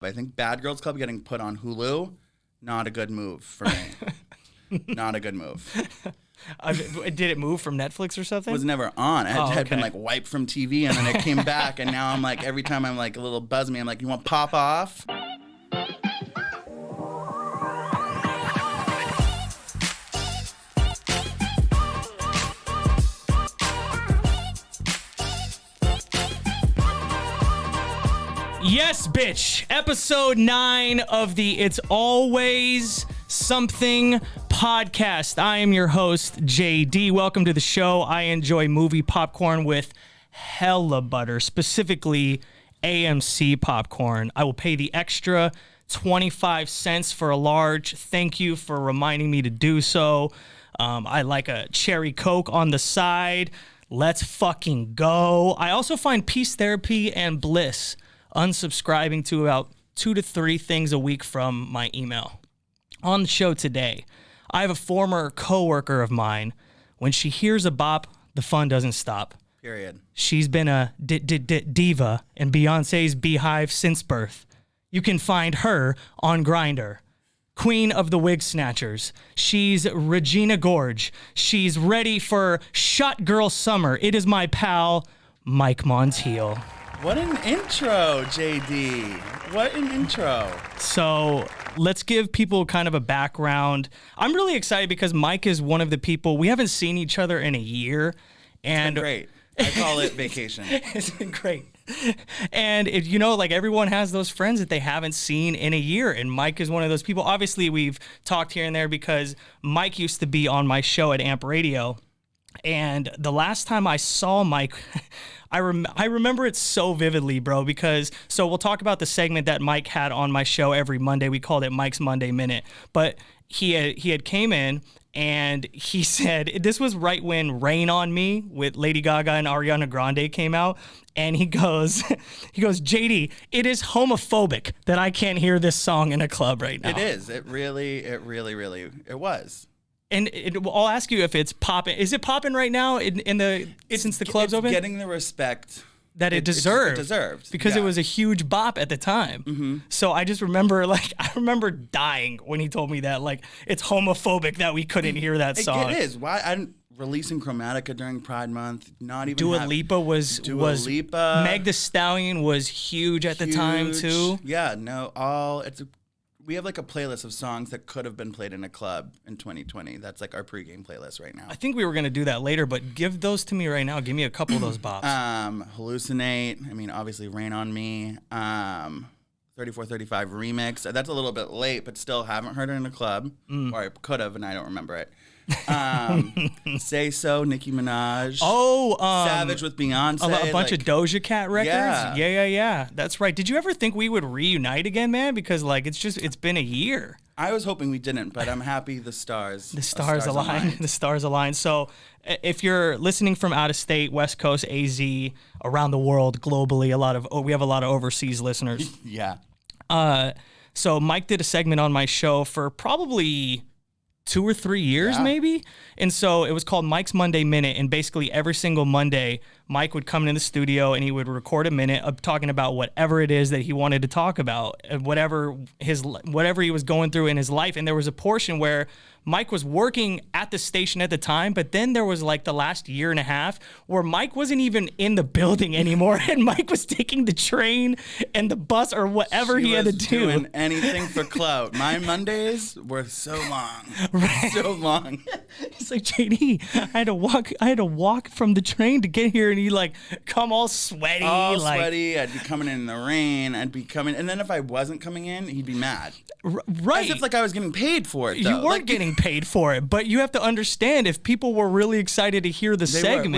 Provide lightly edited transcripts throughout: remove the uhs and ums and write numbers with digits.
I think Bad Girls Club getting put on Hulu, not a good move for me. Not a good move. Did it move from Netflix or something? It was never on. It had been like wiped from TV, and then it came back, and now I'm like, every time I'm like a little buzz me, I'm like, you want pop off? Yes, bitch. Episode 9 of the It's Always Something podcast. I am your host, JD. Welcome to the show. I enjoy movie popcorn with hella butter, specifically AMC popcorn. I will pay the extra 25 cents for a large. Thank you for reminding me to do so. I like a cherry Coke on the side. Let's fucking go. I also find peace therapy and bliss unsubscribing to about 2 to 3 things a week from my email. On the show today, I have a former coworker of mine. When she hears a bop, the fun doesn't stop. Period. She's been a diva in Beyonce's beehive since birth. You can find her on Grindr. Queen of the wig snatchers. She's Regina Gorge. She's ready for Shot Girl Summer. It is my pal, Mike Montiel. What an intro, JD. What an intro. So let's give people kind of a background. I'm really excited because Mike is one of the people, we haven't seen each other in a year. And it's been great. I call it vacation. It's been great. And if, like everyone has those friends that they haven't seen in a year. And Mike is one of those people. Obviously, we've talked here and there because Mike used to be on my show at Amp Radio. And the last time I saw Mike, I remember it so vividly, bro, because so we'll talk about the segment that Mike had on my show every Monday. We called it Mike's Monday Minute. But he had came in and he said, this was right when Rain on Me with Lady Gaga and Ariana Grande came out. And he goes, JD, it is homophobic that I can't hear this song in a club right now. It is. It really was. And I'll ask you if it's popping. Is it popping right now since the club's open? Getting the respect that it deserved. It deserved. Because it was a huge bop at the time. Mm-hmm. So I just remember, I remember dying when he told me that, it's homophobic that we couldn't hear that song. It is. Why? I'm releasing Chromatica during Pride Month. Not even Dua Lipa was Meg Thee Stallion was huge at the time too. Yeah, we have a playlist of songs that could have been played in a club in 2020. That's our pregame playlist right now. I think we were going to do that later, but give those to me right now. Give me a couple of those bops. Hallucinate. Obviously Rain on Me. 3435 remix. That's a little bit late, but still haven't heard it in a club. Or I could have, and I don't remember it. Say So, Nicki Minaj. Savage with Beyonce. A bunch of Doja Cat records. Yeah. That's right. Did you ever think we would reunite again, man? Because it's been a year. I was hoping we didn't, but I'm happy the stars aligned. The stars aligned. So if you're listening from out of state, West Coast, AZ, around the world, globally, we have a lot of overseas listeners. Yeah. So Mike did a segment on my show for probably 2 or 3 years, maybe. And so it was called Mike's Monday Minute. And basically every single Monday, Mike would come in the studio and he would record a minute of talking about whatever it is that he wanted to talk about, whatever he was going through in his life. And there was a portion where Mike was working at the station at the time, but then there was the last year and a half where Mike wasn't even in the building anymore, and Mike was taking the train and the bus or whatever he had to do. Doing anything for clout. My Mondays were so long, so long. It's JD, I had to walk from the train to get here, and he come all sweaty, sweaty. I'd be coming in the rain. And then if I wasn't coming in, he'd be mad. Right. As if I was getting paid for it, though. You weren't getting paid for it, but you have to understand if people were really excited to hear the segment,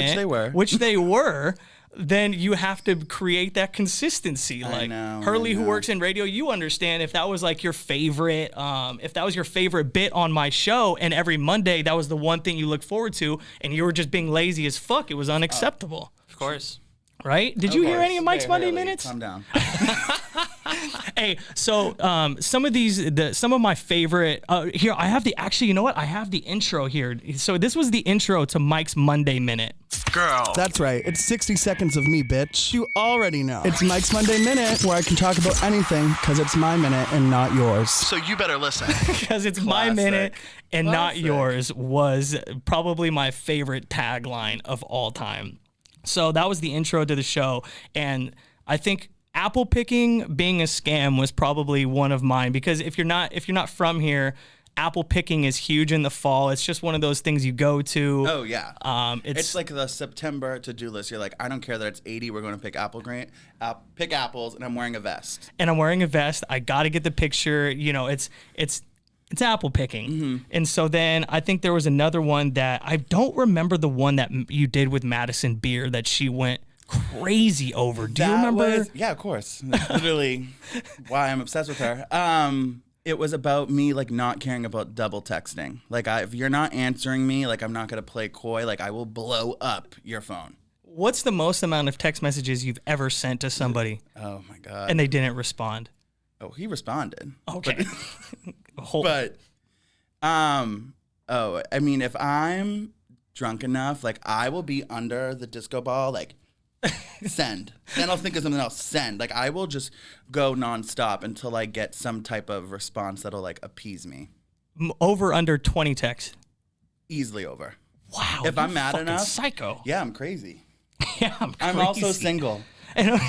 which they were, then you have to create that consistency. Hurley, who works in radio, you understand if that was your favorite, if that was your favorite bit on my show, and every Monday that was the one thing you look forward to, and you were just being lazy as fuck, it was unacceptable. Of course. Right? Did you hear any of Mike's Monday Minutes? Calm down. Hey, so some of my favorite here. I have I have the intro here. So this was the intro to Mike's Monday Minute. Girl. That's right. It's 60 seconds of me, bitch. You already know. It's Mike's Monday Minute, where I can talk about anything because it's my minute and not yours. So you better listen. Because it's my minute and not yours was probably my favorite tagline of all time. So that was the intro to the show. And I think apple picking being a scam was probably one of mine, because if you're not from here, apple picking is huge in the fall. It's just one of those things you go to. Oh, yeah. It's like the September to-do list. You're like, I don't care that it's 80. We're going to pick pick apples, and I'm wearing a vest. I got to get the picture. You know, it's apple picking. Mm-hmm. And so then I think there was another one that I don't remember, the one that you did with Madison Beer that she went crazy over. Do you remember? Yeah, of course. That's literally why I'm obsessed with her. It was about me, like, not caring about double texting. Like, if you're not answering me, like, I'm not going to play coy. Like, I will blow up your phone. What's the most amount of text messages you've ever sent to somebody? Oh, my God. And they didn't respond? Oh, he responded. Okay. I mean, if I'm drunk enough, like, I will be under the disco ball, like, send. Then I'll think of something else. Send. Like, I will just go nonstop until I get some type of response that'll, like, appease me. Over under 20 texts? Easily over. Wow. If I'm mad enough. Psycho. Yeah, I'm crazy. Yeah, I'm crazy. I'm also single. And,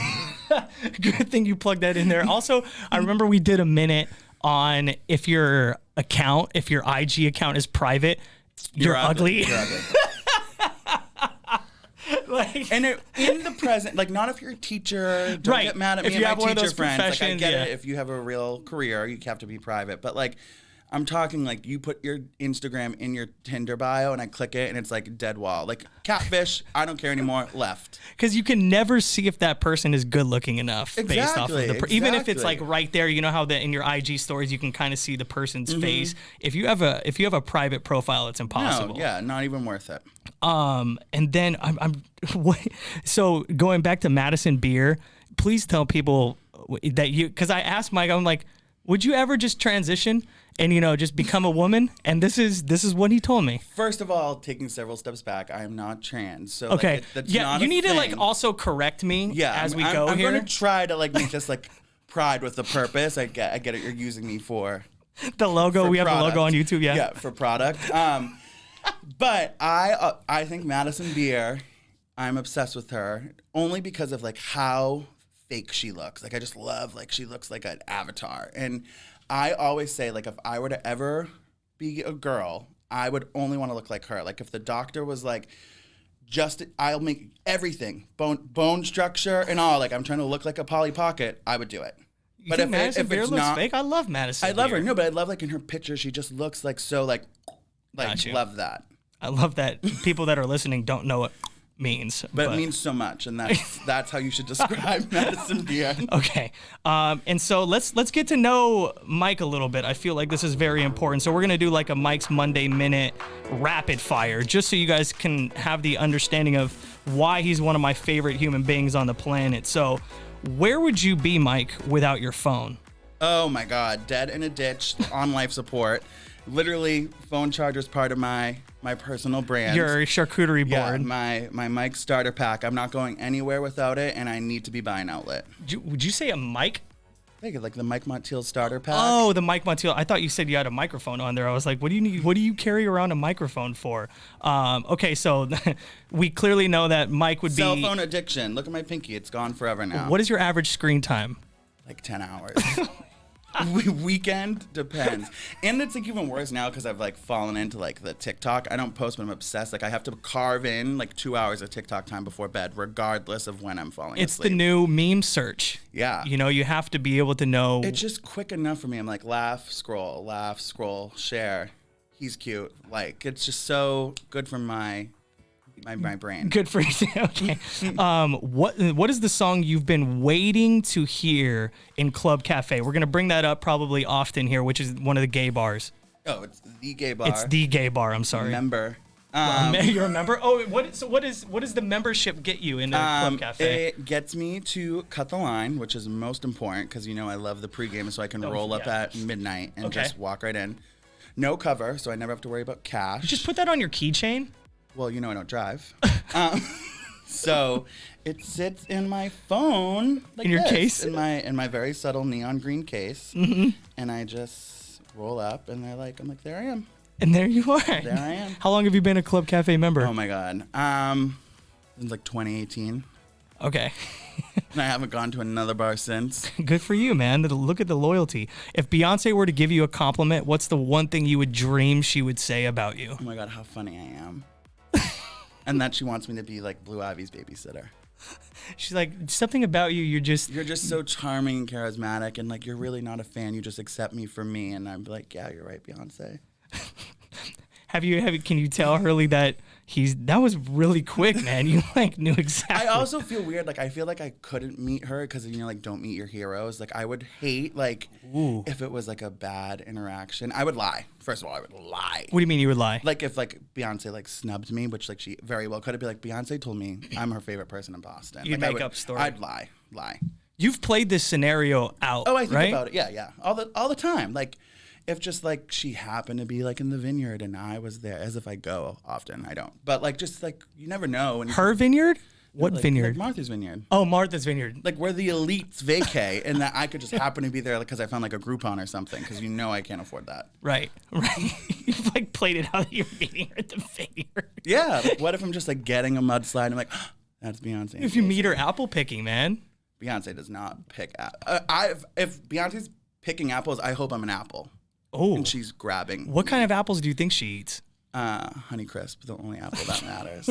good thing you plugged that in there. Also, I remember we did a minute on if your IG account is private, you're ugly. You're ugly. And in the present, like, not if you're a teacher, don't get mad at me and my teacher friends. Like, I get it. If you have a real career, you have to be private. But, like, I'm talking, like, you put your Instagram in your Tinder bio and I click it and it's like dead wall. Like, catfish, I don't care anymore, left. Because you can never see if that person is good looking enough based off of even if it's like right there. You know how in your IG stories you can kind of see the person's face. If you have a private profile, it's impossible. No, yeah, not even worth it. And then so going back to Madison Beer, please tell people that because I asked Mike, I'm like, would you ever just transition and, just become a woman? And this is what he told me. First of all, taking several steps back, I am not trans. So, okay. Like, that's not you need thing. to, like, also correct me as we go here. I'm going to try to, like, make this, like, pride with a purpose. I get it. You're using me for the logo. We have a logo on YouTube, yeah. Yeah, for product. But I think Madison Beer, I'm obsessed with her only because of, like, how fake she looks. Like, I just love, like, she looks like an avatar. And I always say, like, if I were to ever be a girl, I would only want to look like her. Like, if the doctor was like, I'll make everything, bone structure and all, like, I'm trying to look like a Polly Pocket, I would do it. But if Madison Beer looks fake, I love Madison Beer. I love her. No, but I love, like, in her picture, she just looks like so, like love that. I love that people that are listening don't know what means. But it means so much, and that's how you should describe Madison Beer. Okay. And so let's get to know Mike a little bit. I feel like this is very important. So we're going to do like a Mike's Monday Minute rapid fire, just so you guys can have the understanding of why he's one of my favorite human beings on the planet. So where would you be, Mike, without your phone? Oh my God, dead in a ditch, on life support. Literally, phone charger's part of my personal brand. Your charcuterie board. Yeah, my mic starter pack. I'm not going anywhere without it, and I need to be by an outlet. Would you say a mic? I think like the Mike Montiel starter pack. Oh, the Mike Montiel. I thought you said you had a microphone on there. I was like, what do you need? What do you carry around a microphone for? Okay, so we clearly know that Mike would be cell phone addiction. Look at my pinky; it's gone forever now. What is your average screen time? Like 10 hours. Weekend depends, and it's like even worse now because I've like fallen into like the TikTok. I don't post, but I'm obsessed. Like I have to carve in like 2 hours of TikTok time before bed, regardless of when I'm falling asleep. It's the new meme search. Yeah, you have to be able to know. It's just quick enough for me. I'm like laugh, scroll, share. He's cute. Like it's just so good for my brain. Good for you. Okay. What is the song you've been waiting to hear in Club Cafe? We're gonna bring that up probably often here, which is one of the gay bars. Oh, it's the gay bar. It's the gay bar. I'm sorry. Member. You're a member? Oh, what does the membership get you in Club Cafe? It gets me to cut the line, which is most important because I love the pregame, so I can roll up at midnight and just walk right in. No cover, so I never have to worry about cash. You just put that on your keychain. well, you know I don't drive. So it sits in my phone, like in your this, case, in my very subtle neon green case, and I just roll up, and I'm like, there I am. And there you are. There I am. How long have you been a Club Cafe member? Oh my God. Since like 2018. Okay. And I haven't gone to another bar since. Good for you, man. Look at the loyalty. If Beyonce were to give you a compliment, what's the one thing you would dream she would say about you? Oh my God, how funny I am. And that she wants me to be like Blue Ivy's babysitter. She's like, something about you, you're just so charming and charismatic, and like you're really not a fan. You just accept me for me, and I'm like, yeah, you're right, Beyonce. Can you tell Hurley that that was really quick, man? You like knew exactly. I also feel weird. Like I feel like I couldn't meet her because like don't meet your heroes. Like I would hate like if it was like a bad interaction. I would lie. First of all, I would lie. What do you mean you would lie? Like if like Beyonce like snubbed me, which like she very well could have been like Beyonce told me I'm her favorite person in Boston. You'd like, make up story. I'd lie. You've played this scenario out. Oh, I think right? about it. Yeah, all the time. Like. If just like she happened to be like in the vineyard and I was there, as if I go often, I don't. But like just like you never know. Her vineyard? What vineyard? Like Martha's vineyard. Oh, Martha's vineyard. Like where the elites vacay, and that I could just happen to be there because I found like a Groupon or something. Because you know I can't afford that. Right. You've like played it out that you're meeting her at the vineyard. Yeah. Like, what if I'm just like getting a mudslide? And I'm like, oh, that's Beyonce. If you meet her apple picking, man. Beyonce does not pick. If Beyonce's picking apples, I hope I'm an apple. Oh. And she's grabbing. What kind of apples do you think she eats? Honeycrisp, the only apple that matters.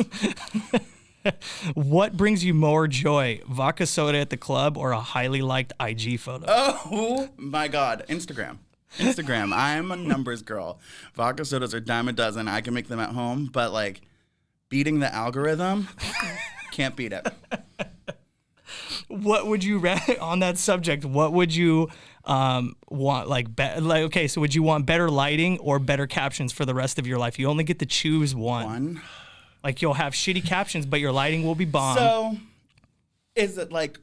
What brings you more joy, vodka soda at the club or a highly liked IG photo? Oh my God, Instagram. I'm a numbers girl. Vodka sodas are dime a dozen. I can make them at home, but like beating the algorithm, can't beat it. What would you on that subject? What would you want? Okay, so would you want better lighting or better captions for the rest of your life? You only get to choose one. Like you'll have shitty captions, but your lighting will be bomb. So, is it like?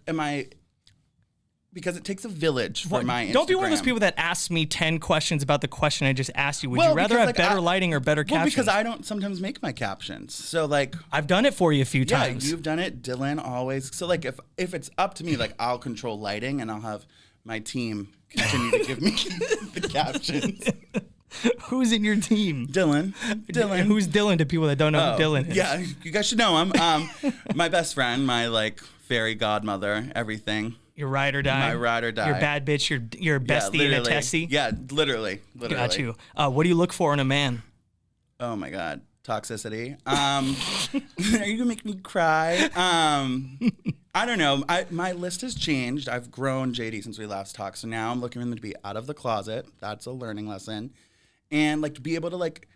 Because it takes a village for my Instagram. Don't be one of those people that asks me 10 questions about the question I just asked you. Would you rather have better lighting or better captions? Because I don't sometimes make my captions. So like I've done it for you a few times. Yeah, you've done it, Dylan, always. So like if it's up to me, like I'll control lighting and I'll have my team continue to give me the captions. Who's in your team? Dylan. And who's Dylan to people that don't know who Dylan is? Yeah, you guys should know him. My best friend, my like fairy godmother, everything. Your ride or die. My ride or die. Your bad bitch. Your bestie and a testie. Yeah, literally. Got you. What do you look for in a man? Oh my God, toxicity. Are you gonna make me cry? I don't know. My list has changed. I've grown, JD, since we last talked. So now I'm looking for them to be out of the closet. That's a learning lesson, and like to be able to like.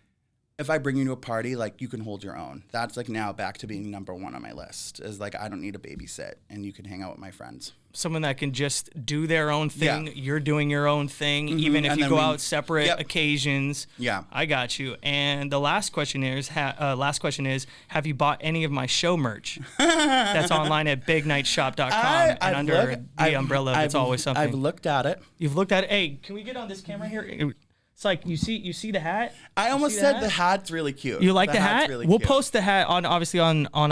If I bring you to a party, like you can hold your own. That's like now back to being number one on my list. Is like I don't need a babysit, and you can hang out with my friends. Someone that can just do their own thing. Yeah. You're doing your own thing, even if and you go out separate occasions. Yeah, I got you. And the last question is, have you bought any of my show merch? That's online at bignightshop.com and under the umbrella of It's Always Something. I've looked at it. You've looked at it. Hey, can we get on this camera here? It's like you see the hat. I almost said the hat's really cute. You like the hat? Really we'll cute. post the hat on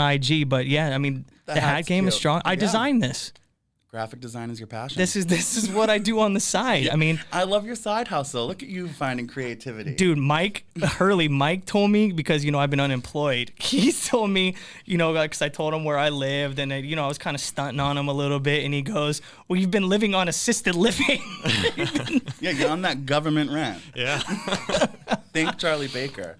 IG, but yeah, I mean the hat game is strong. I designed this. Graphic design is your passion. This is what I do on the side. I mean, I love your side hustle. Look at you finding creativity. Dude, Mike told me, because, I've been unemployed. He told me, because I told him where I lived, and, I was kind of stunting on him a little bit. And he goes, well, you've been living on assisted living. Yeah, you're on that government rent. Yeah. Thank Charlie Baker.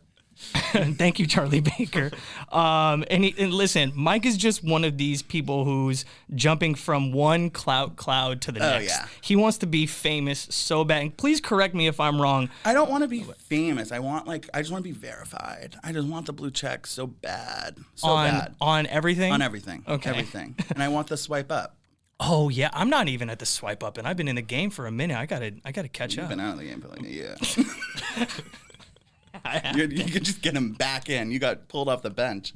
Thank you, Charlie Baker. And listen, Mike is just one of these people who's jumping from one cloud to the next. Yeah. He wants to be famous so bad. And please correct me if I'm wrong. I don't want to be famous. I just want to be verified. I just want the blue check so bad. Bad. On everything? On everything. Okay. Everything. And I want the swipe up. Oh yeah, I'm not even at the swipe up, and I've been in the game for a minute. I gotta catch up. You've been out of the game for like a year. You could just get him back in. You got pulled off the bench.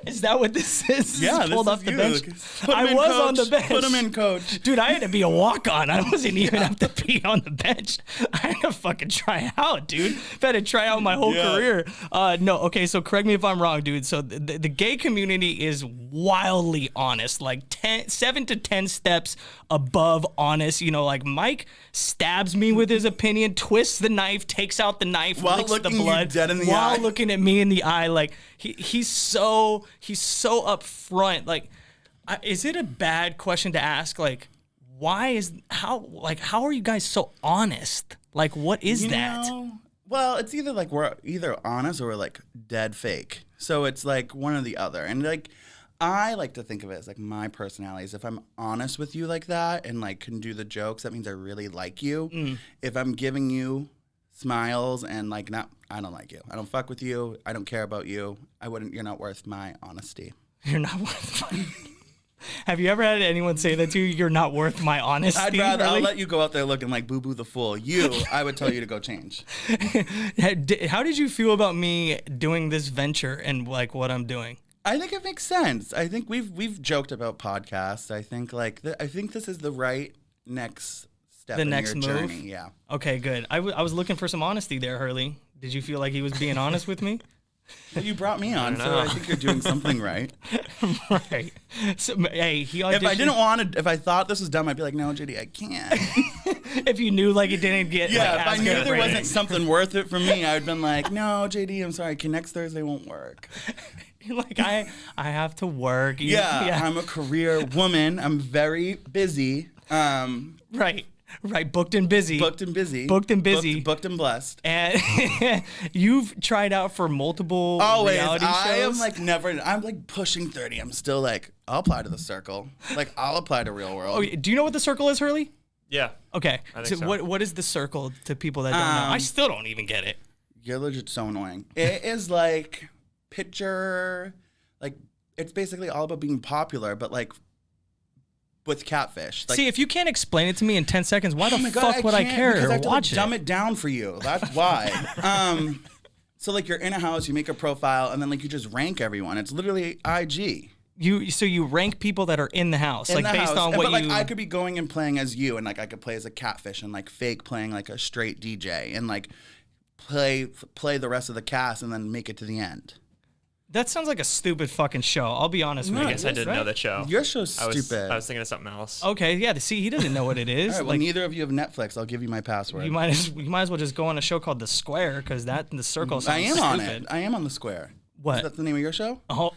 Is that what this is? Yeah, Just pulled this off is the you. bench. Put 'em I in, was coach. on the bench. Put him in, coach. Dude, I had to be a walk-on. I wasn't even have to be on the bench. I had to fucking try out, dude. I've had to try out my whole career. No, okay, so correct me if I'm wrong, dude. So the gay community is wildly honest, like 7 to 10 steps above honest. You know, like Mike stabs me with his opinion, twists the knife, takes out the knife, While licks the looking you blood, dead in the while eye. looking at me in the eye. Like he's so upfront. Like, is it a bad question to ask? Like, how are you guys so honest? Like, what is that? Well, it's either like we're either honest or we're like dead fake. So it's like one or the other. And like, I like to think of it as like my personality is if I'm honest with you like that and like can do the jokes, that means I really like you. If I'm giving you smiles and like I don't like you. I don't fuck with you. I don't care about you. You're not worth my honesty. You're not worth my... Have you ever had anyone say that to you? You're not worth my honesty. I'll let you go out there looking like Boo Boo the Fool. I would tell you to go change. How did you feel about me doing this venture and like what I'm doing? I think it makes sense. I think we've joked about podcasts. I think I think this is the right next step in your journey. Yeah. Okay, good. I was looking for some honesty there, Hurley. Did you feel like he was being honest with me? Well, you brought me on, so I think you're doing something right. Right. So, hey, he auditioned. If I thought this was dumb, I'd be like, no, JD, I can't. If you knew like it didn't get if I knew there wasn't something worth it for me, I would have been like, no, JD, I'm sorry, next Thursday won't work. You're like, I have to work. Yeah, I'm a career woman. I'm very busy. Right, booked and busy. Booked and busy. Booked and busy. Booked and blessed. And you've tried out for multiple reality shows. I am like I'm like pushing 30. I'm still like, I'll apply to The Circle. Like, I'll apply to Real World. Oh, do you know what The Circle is, Hurley? Yeah. Okay. I think so. What is The Circle to people that don't know? I still don't even get it. You're legit so annoying. It is like picture, like, it's basically all about being popular, but like, with catfish. Like, see, if you can't explain it to me in 10 seconds, why the fuck would I care because I or have to watch dumb it down for you. That's why. So like you're in a house, you make a profile, and then like you just rank everyone. It's literally IG. So you rank people that are in the house, in like the based house. on what but, like, you. I could be going and playing as you, and like I could play as a catfish and like fake playing like a straight DJ, and like play the rest of the cast, and then make it to the end. That sounds like a stupid fucking show. I'll be honest with you. I guess I didn't know that show. Your show's stupid. I was thinking of something else. Okay, yeah. See, he doesn't know what it is. All right, well, neither of you have Netflix. I'll give you my password. You might as well just go on a show called The Square because The Circle sounds I am stupid. on it. I am on The Square. What? Is that the name of your show? Oh,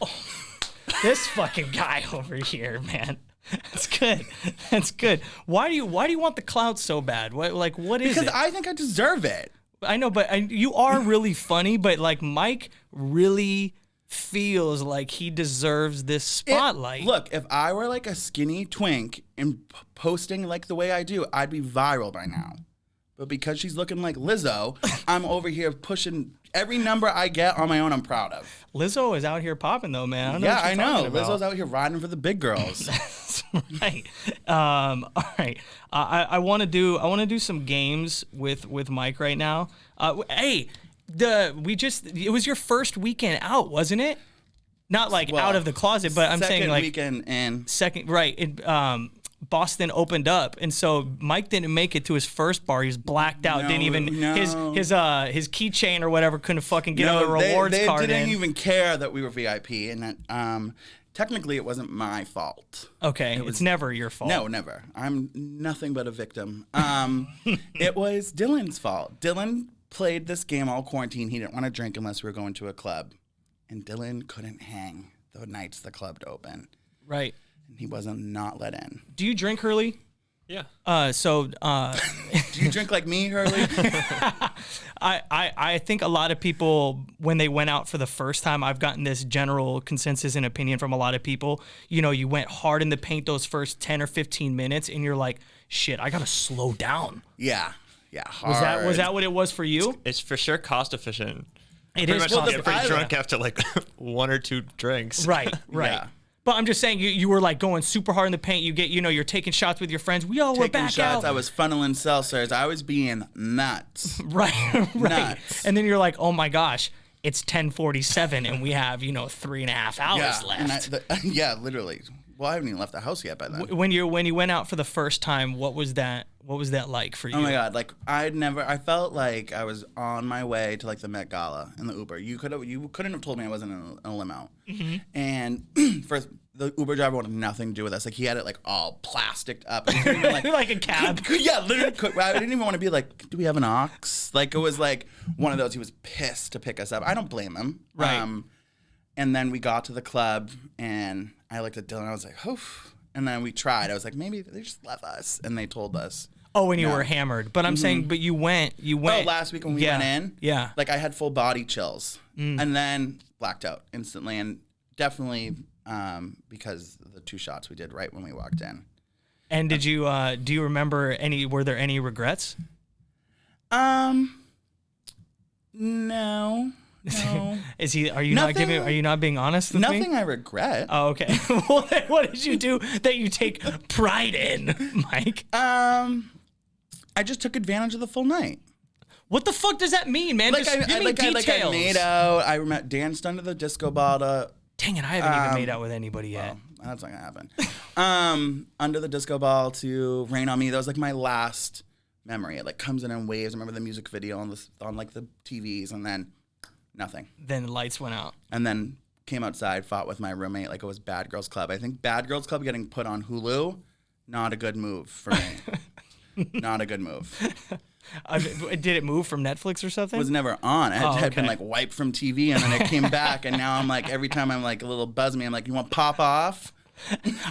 this fucking guy over here, man. That's good. That's good. Why do you want the clout so bad? What is because it? I think I deserve it. I know, but you are really funny. But like Mike really feels like he deserves this spotlight. Look, if I were like a skinny twink and posting like the way I do, I'd be viral by now. But because she's looking like Lizzo, I'm over here pushing every number I get on my own. I'm proud of. Lizzo is out here popping though, man. I know. Lizzo's out here riding for the big girls. That's right. All right. I want to do some games with Mike right now. Hey. It was your first weekend out, wasn't it? Not like out of the closet, but I'm saying like weekend in second, right? Boston opened up, and so Mike didn't make it to his first bar. He was blacked out. Didn't even his keychain or whatever couldn't fucking get on the rewards card. They didn't even care that we were VIP, and that technically it wasn't my fault. Okay, it's never your fault. No, never. I'm nothing but a victim. It was Dylan's fault. Dylan played this game all quarantine. He didn't want to drink unless we were going to a club. And Dylan couldn't hang the nights the club to open. Right. And he wasn't not let in. Do you drink, Hurley? Yeah. Do you drink like me, Hurley? I think a lot of people, when they went out for the first time, I've gotten this general consensus and opinion from a lot of people. You know, you went hard in the paint those first 10 or 15 minutes, and you're like, shit, I got to slow down. Yeah. Yeah, hard. Was that what it was for you? It's for sure cost efficient. It Pretty is much cost get pretty efficient. drunk after like 1 or 2 drinks. Right. Yeah. But I'm just saying, you were like going super hard in the paint. You get, you're taking shots with your friends. We're back shots. out. I was funneling seltzers. I was being nuts. Right. Nuts. And then you're like, oh my gosh, it's 10:47 and we have 3.5 hours left. And literally. Well, I haven't even left the house yet by then. When you went out for the first time, what was that like for you? Oh my God! Like I felt like I was on my way to like the Met Gala in the Uber. You couldn't have told me I wasn't in a limo. Mm-hmm. And first, the Uber driver wanted nothing to do with us. Like he had it like all plasticed up, and like a cab. Yeah, literally. I didn't even want to be like, do we have an aux? Like it was like one of those. He was pissed to pick us up. I don't blame him. Right. And then we got to the club, and I looked at Dylan. I was like, "Oof." And then we tried. I was like, maybe they just left us, and they told us. Oh, when you were hammered. But I'm saying, but you went. Oh, last week when we went in. Yeah. Like I had full body chills, and then blacked out instantly, and definitely because of the 2 shots we did right when we walked in. And did you do you remember were there any regrets? No. Are you not being honest with me? Nothing I regret. Oh, okay. Well, then what did you do that you take pride in, Mike? I just took advantage of the full night. What the fuck does that mean, man? Just give me details. I made out. I danced under the disco ball. Dang it, I haven't even made out with anybody yet. Well, that's not gonna happen. Under the disco ball to Rain on Me. That was like my last memory. It like comes in waves. I remember the music video on like the TVs, and then nothing. Then the lights went out. And then came outside, fought with my roommate like it was Bad Girls Club. I think Bad Girls Club getting put on Hulu, not a good move for me. Not a good move. Did it move from Netflix or something? It was never on. It had been like wiped from TV, and then it came back, and now I'm like, every time I'm like a little buzz me, I'm like, you want pop off?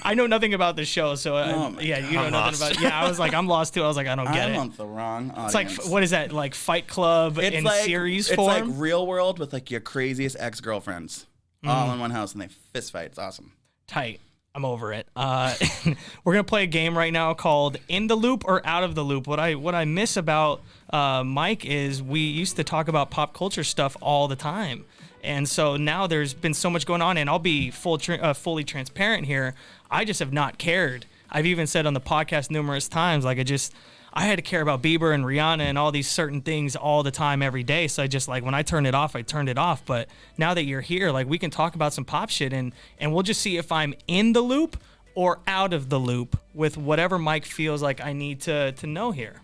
I know nothing about the show, so you know nothing about it. Yeah, I was like, I'm lost too. I was like, I don't get it. I'm on the wrong audience. It's like, what is that, like Fight Club in series form? It's like Real World with like your craziest ex-girlfriends all in one house, and they fist fight. It's awesome. Tight. I'm over it. We're gonna play a game right now called In the Loop or Out of the Loop. What I miss about Mike is we used to talk about pop culture stuff all the time, and so now there's been so much going on. And I'll be fully transparent here. I just have not cared. I've even said on the podcast numerous times, like I had to care about Bieber and Rihanna and all these certain things all the time, every day. So I just like, when I turned it off, I turned it off. But now that you're here, like we can talk about some pop shit and we'll just see if I'm in the loop or out of the loop with whatever Mike feels like I need to know here.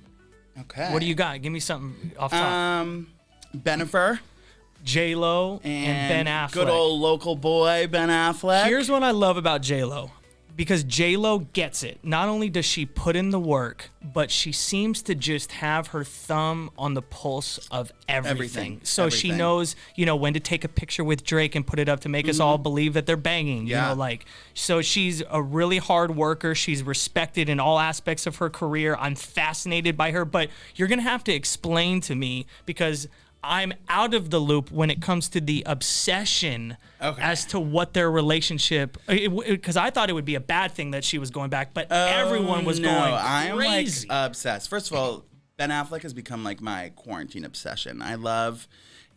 Okay. What do you got? Give me something off top. Bennifer. J-Lo and Ben Affleck. Good old local boy, Ben Affleck. Here's what I love about J-Lo. Because J-Lo gets it. Not only does she put in the work, but she seems to just have her thumb on the pulse of everything. So she knows, when to take a picture with Drake and put it up to make us all believe that they're banging. Yeah. So she's a really hard worker. She's respected in all aspects of her career. I'm fascinated by her, but you're going to have to explain to me because I'm out of the loop when it comes to the obsession as to what their relationship, because I thought it would be a bad thing that she was going back, but everyone was going crazy. I'm like obsessed. First of all, Ben Affleck has become like my quarantine obsession. I love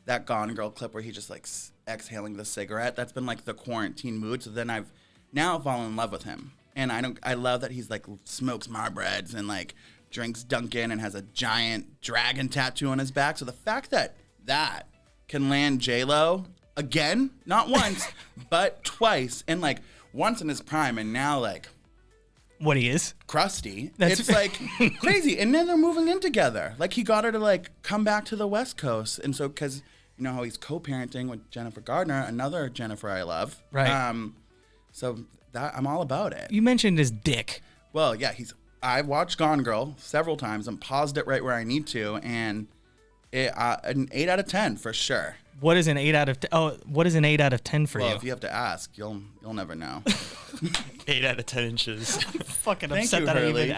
that Gone Girl clip where he just like exhaling the cigarette. That's been like the quarantine mood. So then I've now fallen in love with him. And I love that he's like smokes Marbreds and like drinks Dunkin' and has a giant dragon tattoo on his back. So the fact that can land J-Lo again, not once, but twice, and like once in his prime, and now like what he is crusty. It's like crazy. And then they're moving in together. Like he got her to like come back to the West Coast, and so because you know how he's co-parenting with Jennifer Gardner, another Jennifer I love. Right. So that I'm all about it. You mentioned his dick. Well, yeah, I watched Gone Girl several times and paused it right where I need to, and an 8 out of 10 for sure. What is an 8 out of 10? Oh, what is an 8 out of 10 for you? Well, if you have to ask, you'll never know. 8 out of 10 inches. I'm fucking Thank upset you, that Hurley. I even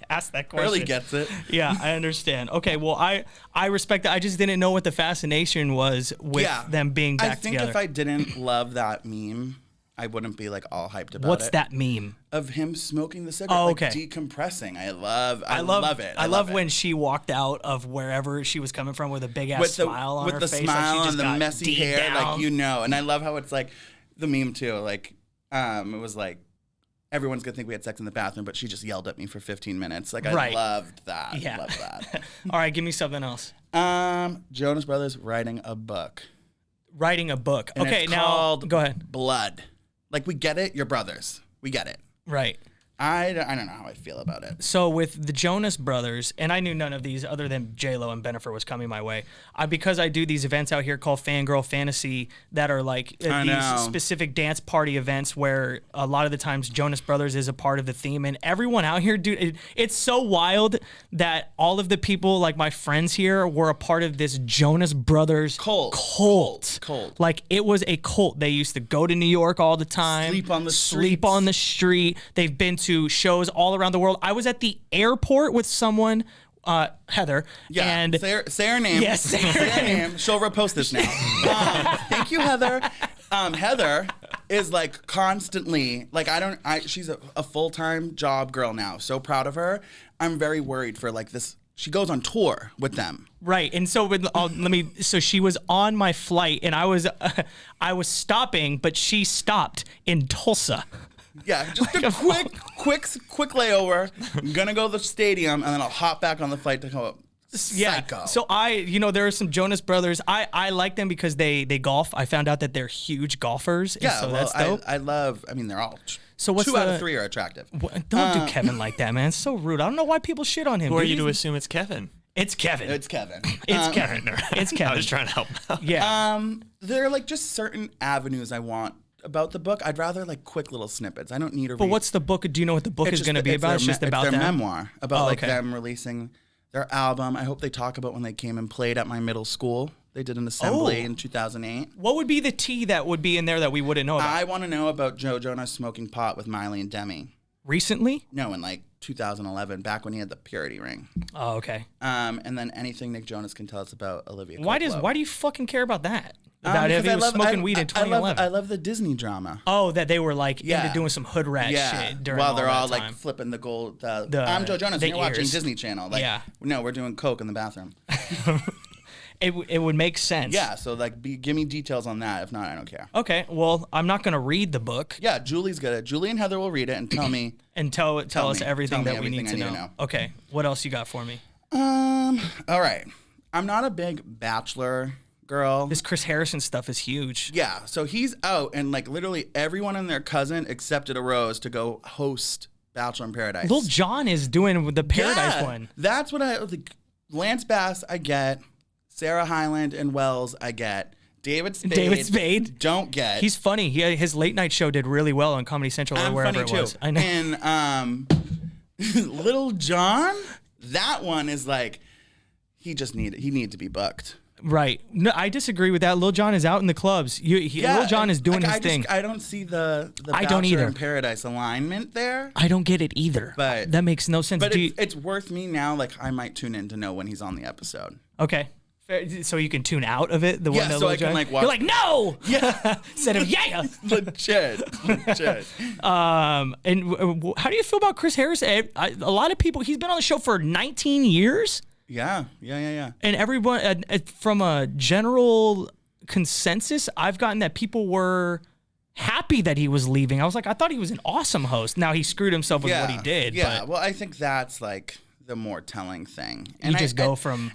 asked that question. Hurley gets it. Yeah, I understand. Okay, well, I respect that. I just didn't know what the fascination was with them being back together. I think if I didn't love that meme, I wouldn't be like all hyped about it. What's that meme? Of him smoking the cigarette, like decompressing. I love it. I love when she walked out of wherever she was coming from with a big ass smile on her face. With the smile like and the messy hair, down. like And I love how it's like the meme too. Like it was like everyone's gonna think we had sex in the bathroom, but she just yelled at me for 15 minutes. Like I loved that. Yeah. Loved that. All right, give me something else. Jonas Brothers writing a book. writing a book. And Okay, it's now called go ahead. Blood. Like, we get it. You're brothers. We get it. Right. I don't know how I feel about it. So with the Jonas Brothers, and I knew none of these other than J-Lo and Bennifer was coming my way. Because I do these events out here called Fangirl Fantasy that are like these specific dance party events where a lot of the times Jonas Brothers is a part of the theme. And everyone out here, dude, it's so wild that all of the people, like my friends here, were a part of this Jonas Brothers cult. Like, it was a cult. They used to go to New York all the time. Sleep on the street. They've been to shows all around the world. I was at the airport with someone, Heather. Yeah, and say her name. Yes, say her name. She'll repost this now. Thank you, Heather. Heather is like constantly like she's a full-time job girl now. So proud of her. I'm very worried for like this. She goes on tour with them. Right. And so so she was on my flight and I was stopping, but she stopped in Tulsa. Yeah, just a quick layover. I'm gonna go to the stadium and then I'll hop back on the flight to come up. Psycho. So there are some Jonas Brothers. I like them because they golf. I found out that they're huge golfers. Yeah, so well, that's dope. they're all. So what's 2 out of 3 are attractive. Don't do Kevin like that, man. It's so rude. I don't know why people shit on him. Who are you to assume it's Kevin? It's Kevin. It's Kevin. It's Kevin. It's Kevin. I was trying to help out. Yeah. There are like just certain avenues I want about the book. I'd rather like quick little snippets. I don't need to read. But what's the book? Do you know what the book is going to be about? It's just about their them? memoir about okay. them releasing their album. I hope they talk about when they came and played at my middle school. They did an assembly in 2008. What would be the tea that would be in there that we wouldn't know about? I want to know about Joe Jonas smoking pot with Miley and Demi. Recently? No, in like 2011, back when he had the purity ring. Oh, okay. And then anything Nick Jonas can tell us about Olivia Why Coppola. do you fucking care about that? About if he was smoking weed in 2011. I love the Disney drama. Oh, that they were like into doing some hood rat shit during while they're all time. like flipping the gold. I'm Joe Jonas and you're watching Disney Channel. Like, no, we're doing coke in the bathroom. It would make sense. Yeah, so like give me details on that. If not, I don't care. Okay, well, I'm not going to read the book. Yeah, Julie's good. Julie and Heather will read it and tell me. And tell us everything that we need to know. know. Okay, what else you got for me? All right. I'm not a big Bachelor girl. This Chris Harrison stuff is huge. Yeah, so he's out and like literally everyone and their cousin accepted a rose to go host Bachelor in Paradise. Lil Jon is doing the Paradise one. That's what I like. Lance Bass, I get. Sarah Hyland and Wells, I get. David Spade, don't get. He's funny. His late night show did really well on Comedy Central or wherever it was. I know. And Lil Jon, that one is like he needs to be booked. Right. No, I disagree with that. Lil Jon is out in the clubs. Lil Jon is doing his thing. I don't see the Bachelor in Paradise alignment there. I don't get it either. But that makes no sense. But it's worth me now. Like I might tune in to know when he's on the episode. Okay. So you can tune out of it. One that so I can like watch. You're like no. Yeah. Instead of yeah. Legit. And how do you feel about Chris Harris? A lot of people. He's been on the show for 19 years. Yeah. And everyone, from a general consensus, I've gotten that people were happy that he was leaving. I was like, I thought he was an awesome host. Now he screwed himself with what he did. Yeah. But well, I think that's like the more telling thing. And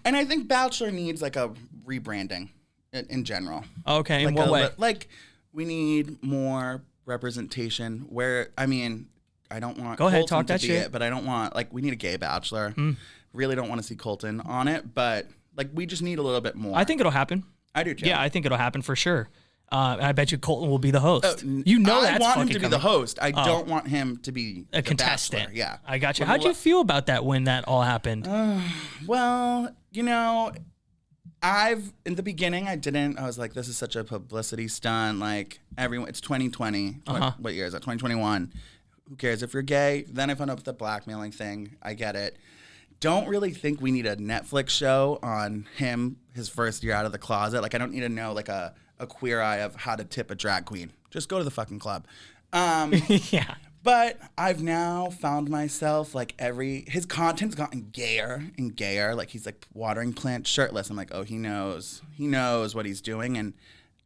And I think Bachelor needs like a rebranding in general. Okay, like in what way? Like we need more representation where, I mean, I don't want Go ahead, Colton talk that to be shit. it, but I don't want, like, we need a gay Bachelor. Really don't want to see Colton on it, but like we just need a little bit more. I think it'll happen. I do too. Yeah, I think it'll happen for sure. I bet you Colton will be the host. You know that's I want him to be the host. I Oh. don't want him to be a contestant. Bachelor. Yeah. I got you. How'd you feel about that when that all happened? Well, you know, in the beginning, I was like, this is such a publicity stunt. Like, it's 2020. What year is that? 2021. Who cares if you're gay? Then I found out the blackmailing thing. I get it. Don't really think we need a Netflix show on him, his first year out of the closet. Like, I don't need to know, like, a queer eye of how to tip a drag queen. Just go to the fucking club. Yeah. But I've now found myself, like, his content's gotten gayer and gayer. Like, he's, like, watering plants shirtless. I'm like, oh, he knows what he's doing, and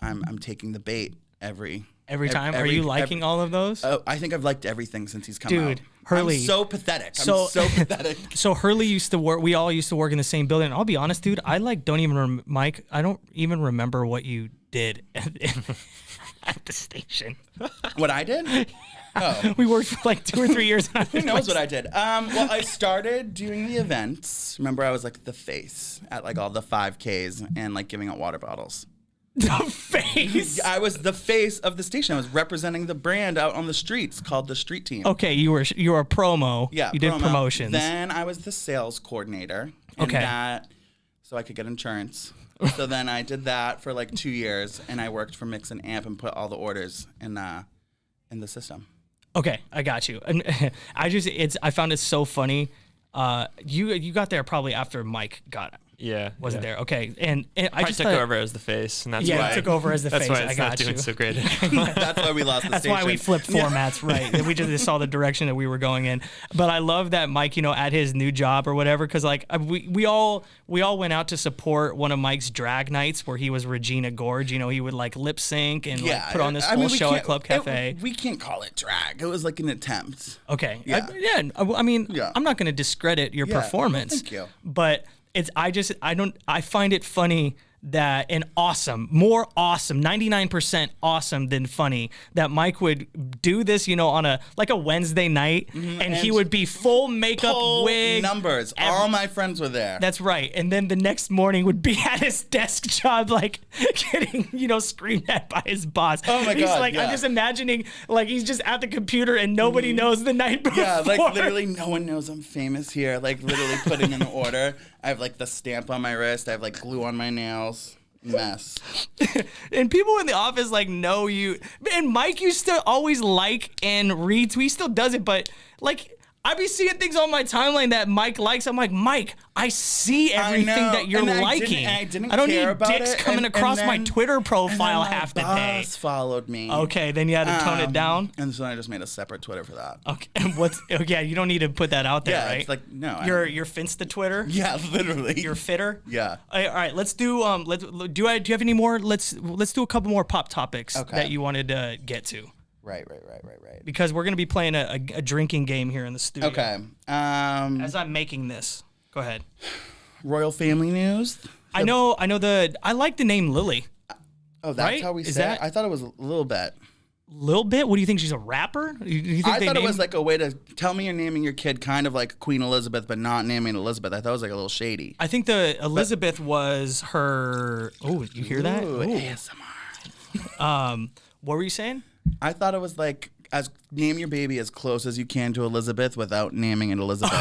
I'm taking the bait every time. Are you liking all of those? Oh, I think I've liked everything since he's come out. Dude, Hurley. I'm so pathetic. I'm so pathetic. So Hurley used to work. We all used to work in the same building. I'll be honest, dude. Mike. I don't even remember what you did at the station. What I did? Oh. We worked for like 2 or 3 years. Who knows what I did? Well, I started doing the events. Remember, I was like the face at like all the 5Ks and like giving out water bottles. The face? I was the face of the station. I was representing the brand out on the streets called the Street Team. Okay, you were a promo. Yeah, You did promo. promotions. Then I was the sales coordinator. And Okay. so I could get insurance. So then I did that for like 2 years, and I worked for Mix and Amp and put all the orders in the system. Okay, I got you. And I found it so funny. You got there probably after Mike wasn't there. Okay, and I I just took over as the face, and that's why I took over as the that's face. why I it's got not you. doing so great. That's why we lost the That's station. why we flipped formats, right? We just saw the direction that we were going in. But I love that Mike, at his new job or whatever, because like we all went out to support one of Mike's drag nights where he was Regina Gorge. He would like lip sync and like put on this full show at Club Cafe. We can't call it drag. It was like an attempt. Okay. Yeah. I'm not going to discredit your performance. Thank you. But I find it funny that more awesome, 99% awesome than funny that Mike would do this, on a Wednesday night and he would be full makeup, wig. Numbers. All my friends were there. That's right. And then the next morning would be at his desk job, like getting, screamed at by his boss. Oh my He's God, like, yeah. I'm just imagining like he's just at the computer and nobody knows the night before. Yeah, like literally no one knows I'm famous here. Like literally putting in the order. I have like the stamp on my wrist. I have like glue on my nails. Mess. And people in the office like know you. And Mike used to always like and retweet. He still does it, but like I be seeing things on my timeline that Mike likes. I'm like, Mike, I see everything that you're liking. I didn't don't care need about dicks it. coming And across my then- Twitter profile and then my half the day. boss followed me. Okay, then you had to tone it down. And so I just made a separate Twitter for that. Okay, yeah, you don't need to put that out there, Yeah, right? it's like no. You're Finsta Twitter. Yeah, literally. You're fitter. Yeah. All right, let's do. Do you have any more? Let's do a couple more pop topics that you wanted to get to. Right. Because we're gonna be playing a drinking game here in the studio. Okay. As I'm making this, go ahead. Royal family news. I know. I like the name Lily. Oh, that's Right? how we Is say that- it? I thought it was a little bit. Lil Bit. What do you think? She's a rapper? You think I they thought it was named- like a way to tell me you're naming your kid kind of like Queen Elizabeth, but not naming Elizabeth. I thought it was like a little shady. I think the Elizabeth was her. Oh, you hear that? Ooh, Ooh. ASMR. What were you saying? I thought it was like name your baby as close as you can to Elizabeth without naming it Elizabeth.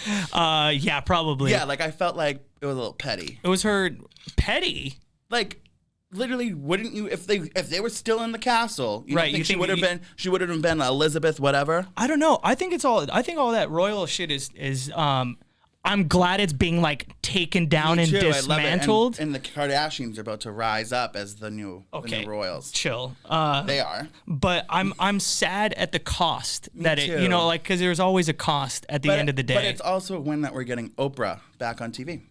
Yeah, probably. Yeah, like I felt like it was a little petty. It was her petty. Like literally, wouldn't you if they were still in the castle? You Right, Don't think you she think would have been Elizabeth whatever. I don't know. I think all that royal shit is I'm glad it's being like taken down Me and too, I love it. dismantled. And the Kardashians are about to rise up as the new royals. Chill. They are. But I'm sad at the cost that it, too. because there's always a cost at the end of the day. But it's also a win that we're getting Oprah back on TV.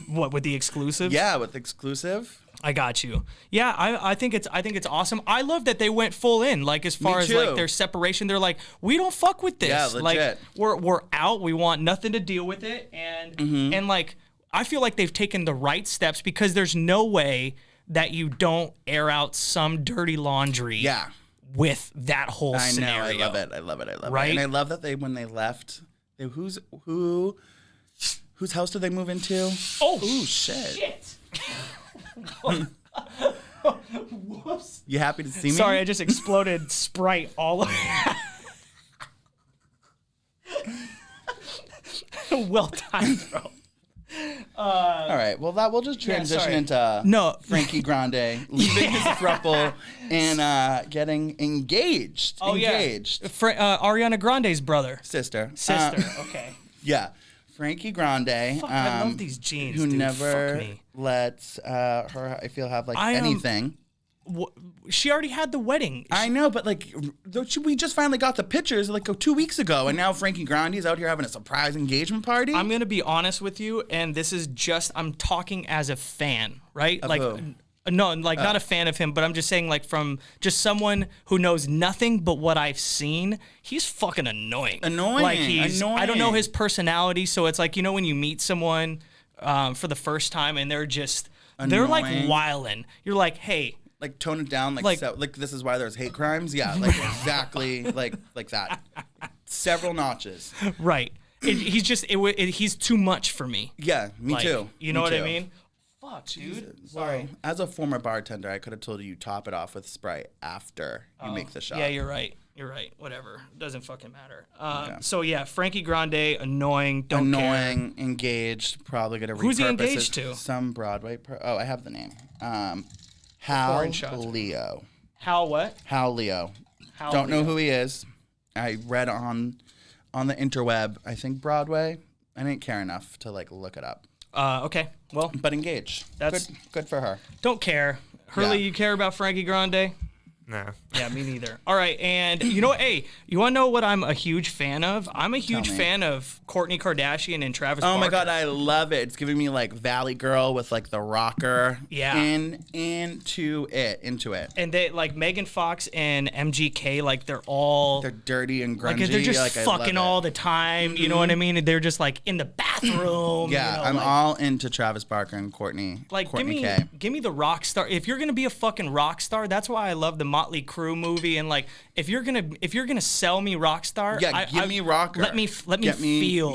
What, with the exclusives? Yeah, with exclusive. I got you. Yeah, I think it's awesome. I love that they went full in. Like as far as like their separation, they're like, we don't fuck with this. Yeah, legit. Like we're out. We want nothing to deal with it. And and like I feel like they've taken the right steps because there's no way that you don't air out some dirty laundry. Yeah. With that whole I know. scenario. I love it. Right? And I love that when they left, whose house did they move into? Oh, Ooh, shit. Whoops. You happy to see me? Sorry, I just exploded Sprite all over. Well timed, bro. All right. Well, we'll just transition sorry. into Frankie Grande leaving his throuple and getting engaged. Oh, engaged. yeah. Ariana Grande's brother. Sister. Okay. Yeah. Frankie Grande. Fuck, I love these jeans, Who dude. never Fuck me. lets her, I feel, have like I am- anything. She already had the wedding. I know, but like, we just finally got the pictures like 2 weeks ago, and now Frankie Grande's out here having a surprise engagement party. I'm going to be honest with you, and this is I'm talking as a fan, right? Of like, who? no, like not a fan of him, but I'm just saying, like, from just someone who knows nothing but what I've seen, he's fucking annoying. Annoying, Like, I don't know annoying. his personality, so it's like, when you meet someone for the first time, and they're like wildin'. You're like, hey. Like tone it down, like this is why there's hate crimes. Yeah, like exactly like that. Several notches. Right. He's too much for me. Yeah, me too. You know what I mean? Fuck, Jesus. dude. Sorry. Well, as a former bartender, I could have told you top it off with Sprite after you make the shot. Yeah, you're right. You're right. Whatever. Doesn't fucking matter. So yeah, Frankie Grande, annoying. Don't care. Annoying, engaged. Probably gonna repurpose Who's he engaged to? Some Broadway. I have the name. Hal Leo. Hal what? Hal Leo. Don't know who he is. I read on the interweb. I think Broadway. I didn't care enough to like look it up. Okay. Well, but engaged. That's good for her. Don't care. Hurley, you care about Frankie Grande? No. Yeah, me neither. All right, and you know what? Hey, you want to know what I'm a huge fan of? I'm a huge fan of Kourtney Kardashian and Travis Barker. Oh my God, I love it. It's giving me like Valley Girl with like the rocker. Yeah. Into it. And they like Megan Fox and MGK, like they're dirty and grungy. Like they're just like, fucking all the time. You know what I mean? And they're just like in the bathroom. Yeah, you know, I'm like, all into Travis Barker and Kourtney. Like Kourtney give me the rock star. If you're gonna be a fucking rock star, that's why I love the Motley Crue movie. And like if you're gonna sell me rock star, give me rocker. Let me feel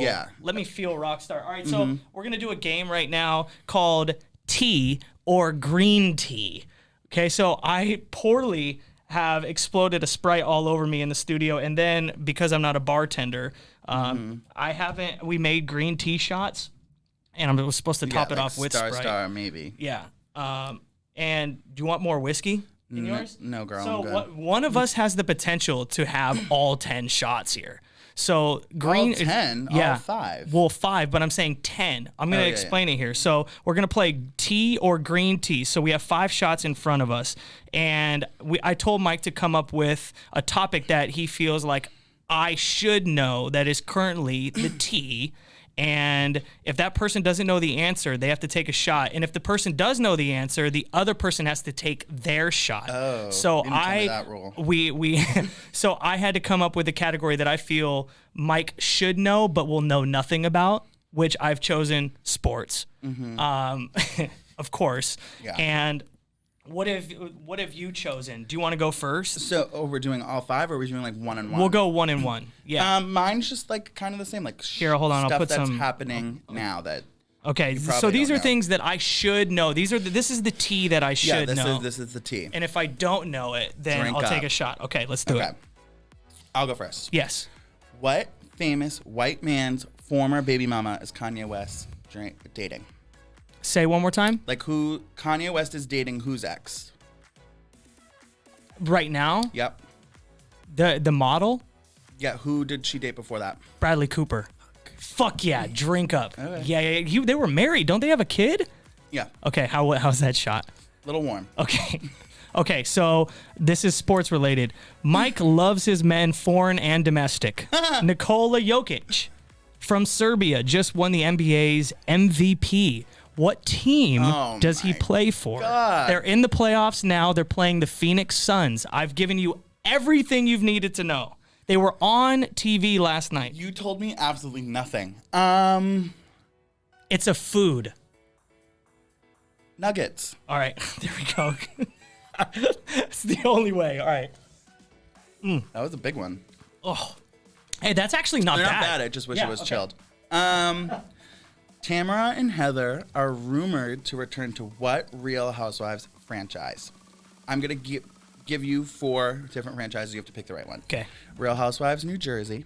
rock star. All right, so we're gonna do a game right now called tea or green tea. Okay, so I poorly have exploded a Sprite all over me in the studio, and then because I'm not a bartender, we made green tea shots, and I was supposed to top it off with Sprite. Star maybe. Yeah. And do you want more whiskey in yours? No, girl. So I'm good. one of us has the potential to have all 10 shots here. So green, all 10, yeah, all 5. Well, 5, but I'm saying 10. I'm gonna explain it here. So we're gonna play tea or green tea. So we have 5 shots in front of us, and I told Mike to come up with a topic that he feels like I should know that is currently the tea. And if that person doesn't know the answer, they have to take a shot. And if the person does know the answer, the other person has to take their shot. Oh, so you didn't tell me that rule. So I had to come up with a category that I feel Mike should know, but will know nothing about, which I've chosen sports, of course. Yeah. And what have you chosen? Do you want to go first? So, we're doing all 5, or are we doing like 1 and 1? We'll go 1 and 1. Yeah. Mine's just like kind of the same. Like here, hold on. Stuff I'll put that's some happening now that. Okay, so these are things that I should know. This is the tea that I should know. This is the tea. And if I don't know it, then Drink I'll take up. a shot. Okay, let's do it. I'll go first. Yes. What famous white man's former baby mama is Kanye West dating? Say one more time. Like who Kanye West is dating? Whose ex? Right now? Yep. The model? Yeah, who did she date before that? Bradley Cooper. Fuck yeah, drink up. Okay. Yeah. They were married. Don't they have a kid? Yeah. Okay, how's that shot? Little warm. Okay. Okay, so this is sports related. Mike loves his men, foreign and domestic. Nikola Jokic from Serbia just won the NBA's MVP. What team does he play for? God. They're in the playoffs now. They're playing the Phoenix Suns. I've given you everything you've needed to know. They were on TV last night. You told me absolutely nothing. It's a food. Nuggets. All right, there we go. That's the only way. All right. That was a big one. Oh, hey, that's actually not They're bad. not bad. I just wish it was chilled. Tamara and Heather are rumored to return to what Real Housewives franchise? I'm going to give you 4 different franchises. You have to pick the right one. Okay. Real Housewives New Jersey,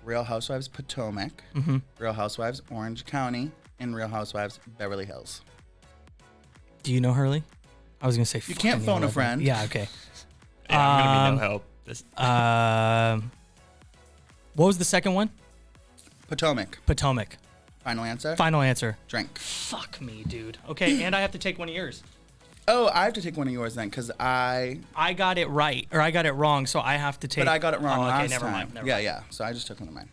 Real Housewives Potomac, Real Housewives Orange County, and Real Housewives Beverly Hills. Do you know Hurley? I was going to say you can't phone a friend. Yeah, okay. Yeah, I'm going to be no help. What was the second one? Potomac. Final answer? Final answer. Drink. Fuck me, dude. Okay, and I have to take one of yours. Oh, I have to take one of yours then, because I got it right, or I got it wrong, so I have to take... But I got it wrong last okay, never time. mind. Yeah. So I just took one of mine.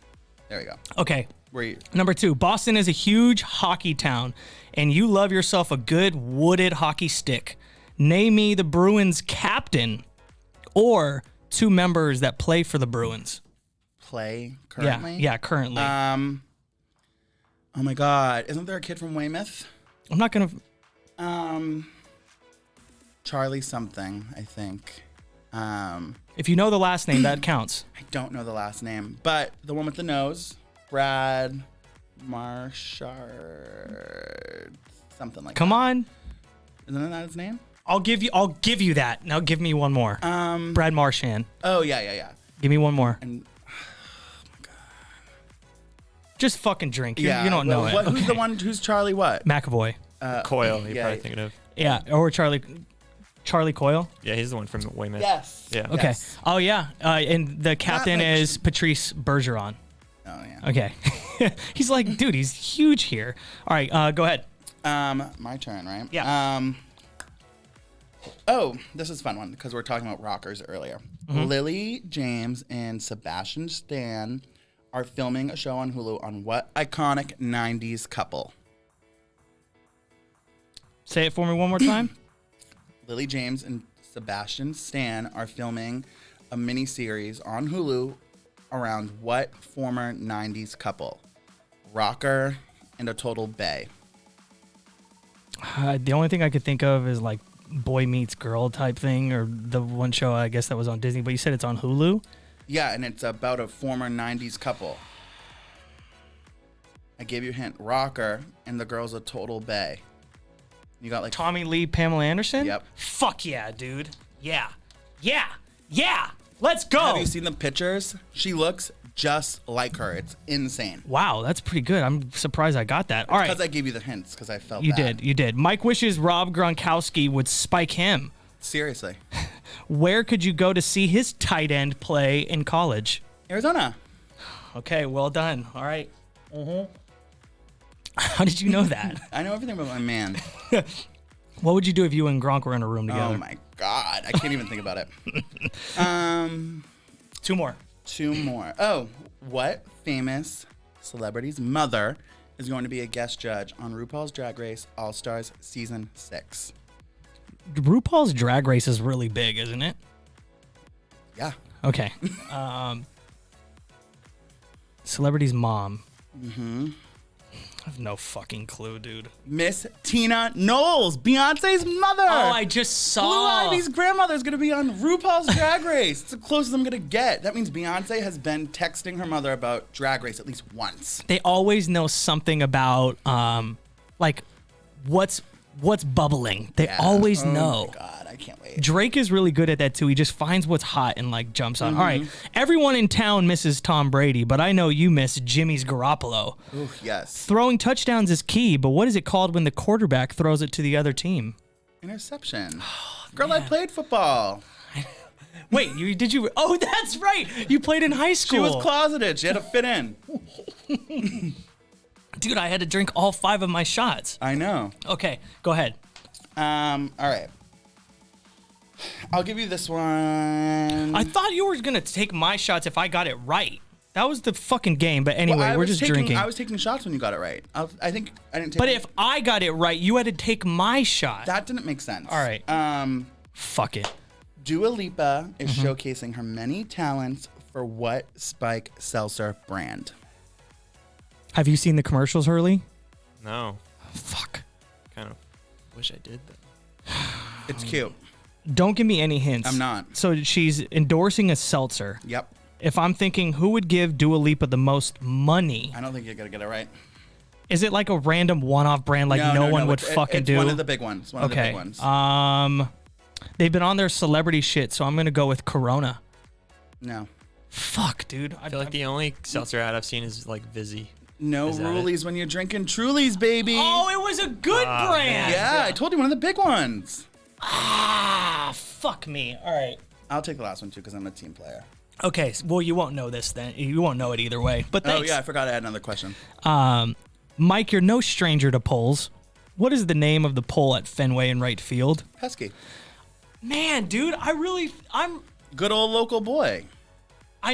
There we go. Okay. Where you? Number 2, Boston is a huge hockey town, and you love yourself a good wooded hockey stick. Name me the Bruins captain, or 2 members that play for the Bruins. Play currently? Yeah, currently. Oh my God. Isn't there a kid from Weymouth? I'm not gonna. Charlie something, I think. If you know the last name, that counts. I don't know the last name, but the one with the nose, Brad Marchard, something like Come that. on. Isn't that his name? I'll give you that. Now give me one more. Brad Marchand. Oh, yeah. Give me one more. And Just fucking drink. You yeah, don't know it. Who's the one? Who's Charlie? What? McAvoy. Coyle, you're yeah. probably thinking of. Yeah, or Charlie Coyle. Yeah, he's the one from Weymouth. Yes. Yeah. Okay. Yes. Oh yeah, and the captain like- is Patrice Bergeron. Oh yeah. Okay. He's like, dude, he's huge here. All right, go ahead. My turn, right? Yeah. Oh, this is a fun one because we were talking about rockers earlier. Mm-hmm. Lily James and Sebastian Stan are filming a show on Hulu on what iconic 90s couple? Say it for me one more time. Lily James and Sebastian Stan are filming a mini series on Hulu around what former 90s couple? Rocker and a total bae. The only thing I could think of is like Boy Meets Girl type thing, or the one show I guess that was on Disney. But you said it's on Hulu. Yeah, and it's about a former 90s couple. I gave you a hint. Rocker and the girl's a total bae. You got like Tommy Lee, Pamela Anderson. Yep. Fuck yeah, dude. Yeah. Let's go. Have you seen the pictures? She looks just like her. It's insane. Wow, that's pretty good. I'm surprised I got that. All right. Because I gave you the hints because I felt You bad. did. You did. Mike wishes Rob Gronkowski would spike him. Seriously. Where could you go to see his tight end play in college? Arizona. Okay, well done. All right. How did you know that? I know everything about my man. What would you do if you and Gronk were in a room together? Oh my God. I can't even think about it. Two more. Two more. Oh, what famous celebrity's mother is going to be a guest judge on RuPaul's Drag Race All-Stars Season 6? RuPaul's Drag Race is really big, isn't it? Yeah. Okay. Celebrity's mom. I have no fucking clue, dude. Miss Tina Knowles, Beyonce's mother. Oh, I just saw. Blue Ivy's grandmother is going to be on RuPaul's Drag Race. It's the closest I'm going to get. That means Beyonce has been texting her mother about Drag Race at least once. They always know something about, like, what's bubbling. They always know. Oh my God, I can't wait. Drake is really good at that too. He just finds what's hot and like jumps on. All right, everyone in town misses Tom Brady, but I know you miss Jimmy's Garoppolo. Ooh, yes. Throwing touchdowns is key, but what is it called when the quarterback throws it to the other team? Interception. Girl, I played football. Wait, did you? Oh, that's right. You played in high She school. was closeted. She had to fit in. Dude, I had to drink all 5 of my shots. I know. Okay, go ahead. All right. I'll give you this one. I thought you were gonna take my shots if I got it right. That was the fucking game. But anyway, Well, we're just drinking. I was taking shots when you got it right. I think I didn't take But if I got it right, you had to take my shot. that didn't make sense. All right. Fuck it. Dua Lipa is Mm-hmm. showcasing her many talents for what Spike Seltzer brand? Have you seen the commercials, Hurley? No. Fuck. Kind of wish I did that. It's cute. Don't give me any hints. I'm not. So she's endorsing a seltzer. Yep. If I'm thinking who would give Dua Lipa the most money, I don't think you're gonna get it right. is it like a random one-off brand like no one would fucking it's do? one of the big ones. One of the Okay. big ones. They've been on their celebrity shit, so I'm gonna go with Corona. No. Fuck, dude. I feel like the only seltzer ad I've seen is like Vizzy. No Is that rulies when you're drinking Trulies, baby. Oh, it was a good brand. yeah, I told you one of the big ones. Ah, fuck me. All right. I'll take the last one too because I'm a team player. Okay. Well, you won't know this then. You won't know it either way. But thanks. Oh yeah, I forgot I had another question. Mike, you're no stranger to polls. What is the name of the pole at Fenway in right field? Pesky. Man, dude, Good old local boy.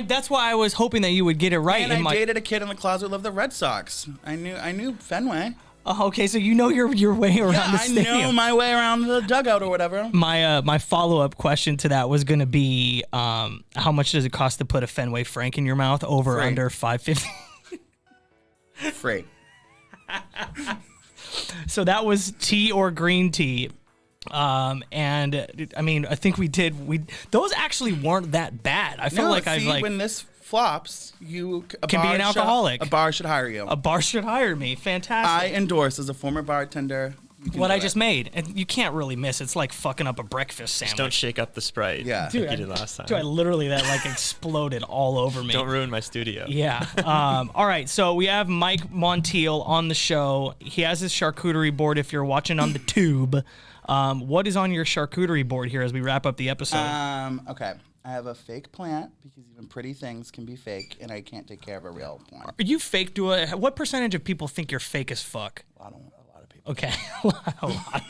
that's why I was hoping that you would get it right. And in I dated a kid in the closet who loved the Red Sox. I knew Fenway. Oh, okay, so you know your way around Yeah, the I stadium. know my way around the dugout or whatever. My follow-up question to that was going to be how much does it cost to put a Fenway Frank in your mouth? Over Free. under $5.50? Free. So that was tea or green tea. And I mean, I think those actually weren't that bad. I feel like when this flops, you can be an alcoholic. A bar should hire you. A bar should hire me. Fantastic. I endorse as a former bartender. What I just made, and you can't really miss. It's like fucking up a breakfast sandwich. Just don't shake up the Sprite. Yeah, dude, like you did last time. Dude, I literally that like exploded all over me. Don't ruin my studio. Yeah. All right. So we have Mike Montiel on the show. He has his charcuterie board. If you're watching on the tube, what is on your charcuterie board here as we wrap up the episode? Okay. I have a fake plant because even pretty things can be fake, and I can't take care of a real plant. Are you fake? What percentage of people think you're fake as fuck? A lot of people. Okay. a lot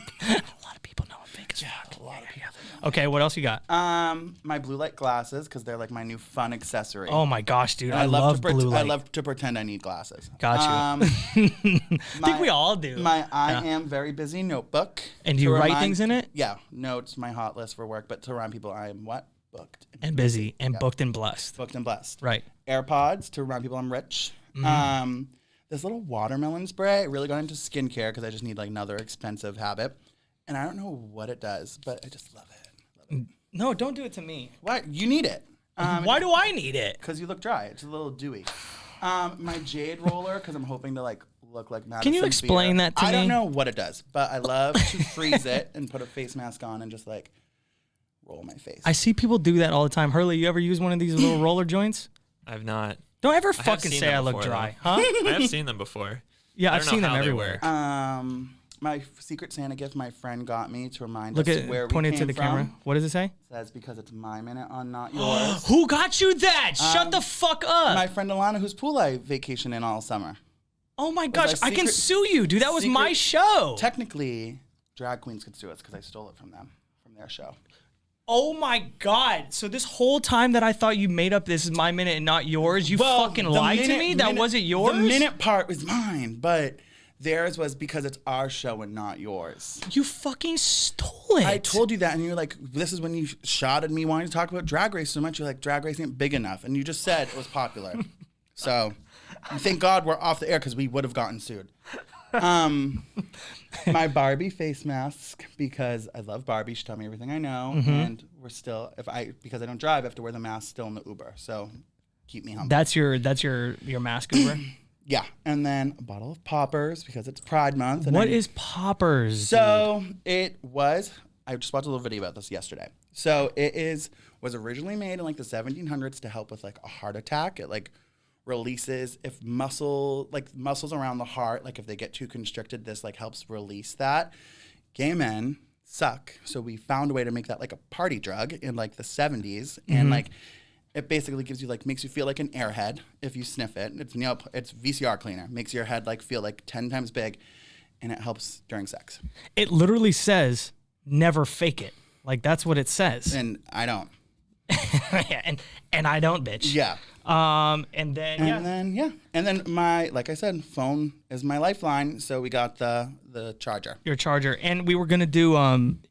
of people know I'm fake as fuck. A lot of people. Okay, what else you got? My blue light glasses, because they're like my new fun accessory. Oh my gosh, dude. I love blue light. I love to pretend I need glasses. Got you. I think we all do. My I am very busy notebook. And do you write things in it? Yeah. Notes, my hot list for work, but to remind people I am what? Booked. And busy. And booked and blessed. Booked and blessed. Right. AirPods to remind people I'm rich. Mm-hmm. This little watermelon spray. I really got into skincare because I just need like another expensive habit. And I don't know what it does, but I just love it. No, don't do it to me. Why? You need it. Why do I need it? Because you look dry. It's a little dewy. My jade roller, because I'm hoping to like look like Madison Can you explain Beer. that to me? I don't know what it does, but I love to freeze it and put a face mask on and just like roll my face. I see people do that all the time. Hurley, you ever use one of these little roller joints? I've not. Don't ever fucking say I look before, dry, though. huh? I have seen them before. Yeah, I've seen them how they everywhere. work. My secret Santa gift my friend got me to remind Look us at where we point it came to the from. camera. What does it say? It says because it's my minute on not yours. Who got you that? Shut the fuck up. My friend Alana, whose pool I vacation in all summer. Oh my gosh, I can secret- sue you, dude. That was my show. Technically, drag queens could sue us because I stole it from them, from their show. Oh my god. So this whole time that I thought you made up this is my minute and not yours, you fucking lied to me? That wasn't yours? The minute part was mine, but theirs was because it's our show and not yours. You fucking stole it. I told you that, and you're like, this is when you shot at me wanting to talk about Drag Race so much. You're like, Drag Race ain't big enough. And you just said it was popular. So thank God we're off the air because we would have gotten sued. My Barbie face mask, because I love Barbie. She taught me everything I know. And we're still, because I don't drive, I have to wear the mask still in the Uber. So keep me humble. That's your mask Uber? Yeah. And then a bottle of poppers because it's Pride Month. And What is poppers? So it was, I just watched a little video about this yesterday. So it was originally made in like the 1700s to help with like a heart attack. It like releases if muscles around the heart, like if they get too constricted, this like helps release that. Gay men suck. So we found a way to make that like a party drug in like the 70s. And like, it basically gives you like, makes you feel like an airhead if you sniff it. It's it's VCR cleaner. Makes your head like feel like 10 times big, and it helps during sex. It literally says never fake it. Like that's what it says. And I don't. Yeah, and I don't, bitch. Yeah. And then my, like I said, phone is my lifeline. So we got the charger. Your charger. And we were gonna do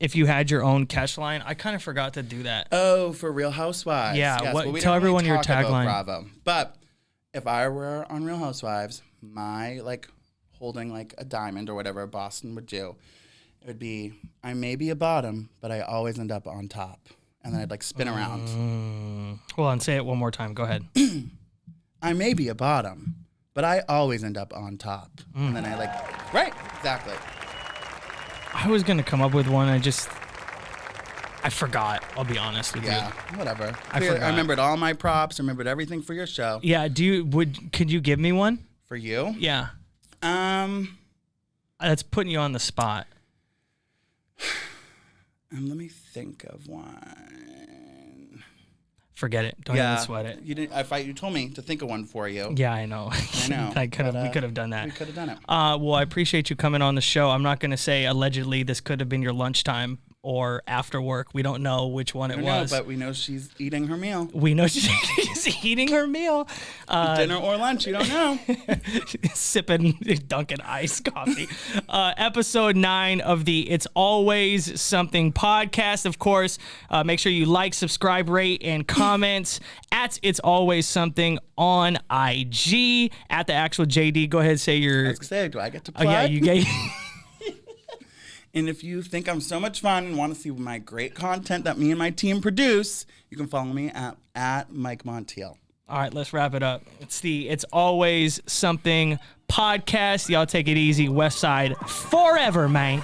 if you had your own cash line. I kind of forgot to do that. Oh, for Real Housewives. Yeah. Yes. What, Well, we tell didn't really everyone your talk about tagline. Bravo. But if I were on Real Housewives, my like holding like a diamond or whatever Boston would do, it would be, I may be a bottom, but I always end up on top. And then I'd like spin around. Hold on, say it one more time. Go ahead. I may be a bottom, but I always end up on top. And then I like, right, exactly. I was gonna come up with one. I forgot. I'll be honest with Yeah, you. whatever. I forgot. I remembered all my props. I remembered everything for your show. Yeah. Could you give me one? For you? Yeah. Um, That's putting you on the spot. let me think of one. Forget it. Don't even sweat it. You didn't. You told me to think of one for you. Yeah, I know. I know. We could have done that. We could have done it. Well, I appreciate you coming on the show. I'm not going to say allegedly this could have been your lunchtime. or after work. We don't know which one it was. But we know she's eating her meal. We know she's eating her meal. Dinner or lunch, you don't know. Sipping Dunkin' iced coffee. Episode 9 of the It's Always Something podcast. Of course, make sure you like, subscribe, rate, and comment at It's Always Something on IG. At the actual JD, go ahead and say your... I was gonna say, do I get to plug? Oh, yeah, you get... And if you think I'm so much fun and want to see my great content that me and my team produce, you can follow me at Mike Montiel. All right, let's wrap it up. It's the It's Always Something podcast. Y'all take it easy. West Side forever, man.